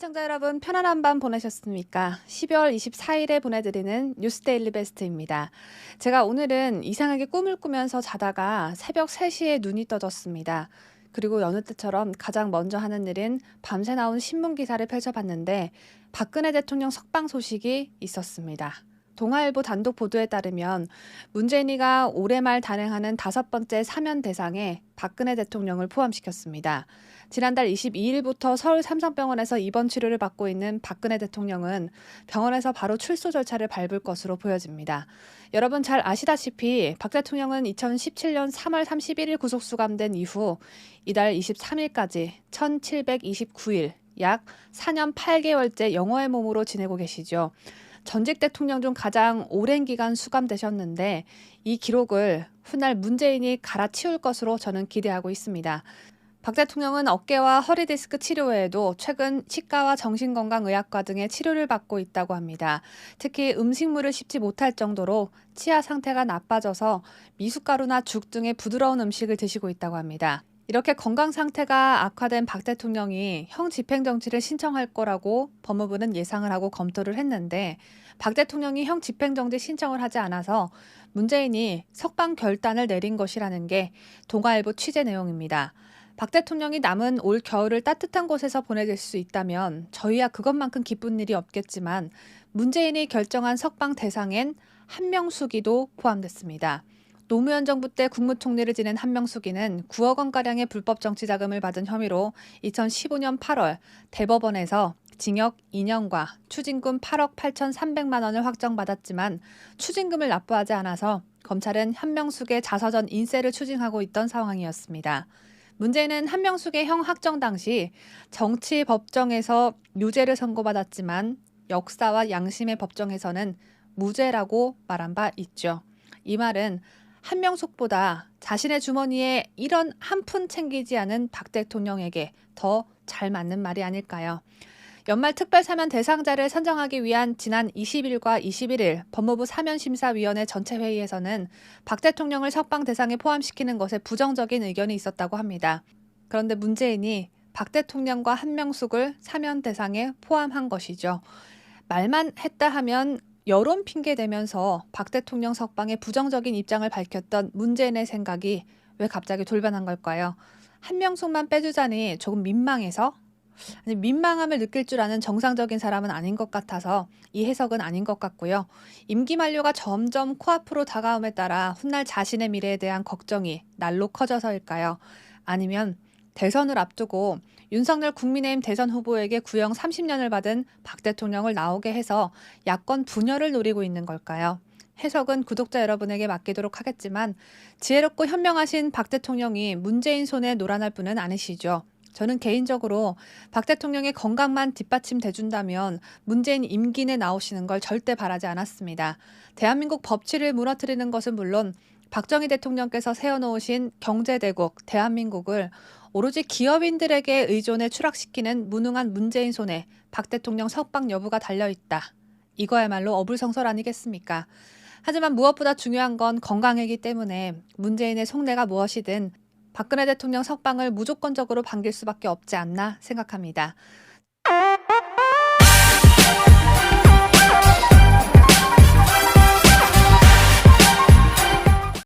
시청자 여러분, 편안한 밤 보내셨습니까? 12월 24일에 보내드리는 뉴스데일리 베스트입니다. 제가 오늘은 이상하게 꿈을 꾸면서 자다가 새벽 3시에 눈이 떠졌습니다. 그리고 여느 때처럼 가장 먼저 하는 일은 밤새 나온 신문 기사를 펼쳐봤는데 박근혜 대통령 석방 소식이 있었습니다. 동아일보 단독 보도에 따르면 문재인이가 올해 말 단행하는 5번째 사면 대상에 박근혜 대통령을 포함시켰습니다. 지난달 22일부터 서울 삼성병원에서 입원 치료를 받고 있는 박근혜 대통령은 병원에서 바로 출소 절차를 밟을 것으로 보여집니다. 여러분 잘 아시다시피 박 대통령은 2017년 3월 31일 구속 수감된 이후 이달 23일까지 1729일, 약 4년 8개월째 영어의 몸으로 지내고 계시죠. 전직 대통령 중 가장 오랜 기간 수감되셨는데 이 기록을 훗날 문재인이 갈아치울 것으로 저는 기대하고 있습니다. 박 대통령은 어깨와 허리 디스크 치료 외에도 최근 치과와 정신건강의학과 등의 치료를 받고 있다고 합니다. 특히 음식물을 씹지 못할 정도로 치아 상태가 나빠져서 미숫가루나 죽 등의 부드러운 음식을 드시고 있다고 합니다. 이렇게 건강 상태가 악화된 박 대통령이 형 집행정지를 신청할 거라고 법무부는 예상을 하고 검토를 했는데 박 대통령이 형 집행정지 신청을 하지 않아서 문재인이 석방 결단을 내린 것이라는 게 동아일보 취재 내용입니다. 박 대통령이 남은 올 겨울을 따뜻한 곳에서 보내실 수 있다면 저희야 그것만큼 기쁜 일이 없겠지만 문재인이 결정한 석방 대상엔 한명숙이도 포함됐습니다. 노무현 정부 때 국무총리를 지낸 한명숙이는 9억 원가량의 불법 정치 자금을 받은 혐의로 2015년 8월 대법원에서 징역 2년과 추징금 8억 8,300만 원을 확정받았지만 추징금을 납부하지 않아서 검찰은 한명숙의 자서전 인세를 추징하고 있던 상황이었습니다. 문제는 한명숙의 형 확정 당시 정치 법정에서 유죄를 선고받았지만 역사와 양심의 법정에서는 무죄라고 말한 바 있죠. 이 말은 한명숙보다 자신의 주머니에 이런 한 푼 챙기지 않은 박 대통령에게 더 잘 맞는 말이 아닐까요? 연말 특별사면 대상자를 선정하기 위한 지난 20일과 21일 법무부 사면심사위원회 전체 회의에서는 박 대통령을 석방 대상에 포함시키는 것에 부정적인 의견이 있었다고 합니다. 그런데 문재인이 박 대통령과 한명숙을 사면 대상에 포함한 것이죠. 말만 했다 하면 여론 핑계 대면서 박 대통령 석방에 부정적인 입장을 밝혔던 문재인의 생각이 왜 갑자기 돌변한 걸까요? 한명숙만 빼주자니 조금 민망해서? 아니, 민망함을 느낄 줄 아는 정상적인 사람은 아닌 것 같아서 이 해석은 아닌 것 같고요. 임기 만료가 점점 코앞으로 다가옴에 따라 훗날 자신의 미래에 대한 걱정이 날로 커져서일까요? 아니면 대선을 앞두고 윤석열 국민의힘 대선 후보에게 구형 30년을 받은 박 대통령을 나오게 해서 야권 분열을 노리고 있는 걸까요? 해석은 구독자 여러분에게 맡기도록 하겠지만 지혜롭고 현명하신 박 대통령이 문재인 손에 놀아날 분은 아니시죠. 저는 개인적으로 박 대통령의 건강만 뒷받침돼준다면 문재인 임기 내 나오시는 걸 절대 바라지 않았습니다. 대한민국 법치를 무너뜨리는 것은 물론 박정희 대통령께서 세워놓으신 경제대국 대한민국을 오로지 기업인들에게 의존해 추락시키는 무능한 문재인 손에 박 대통령 석방 여부가 달려있다. 이거야말로 어불성설 아니겠습니까? 하지만 무엇보다 중요한 건 건강이기 때문에 문재인의 속내가 무엇이든 박근혜 대통령 석방을 무조건적으로 반길 수밖에 없지 않나 생각합니다.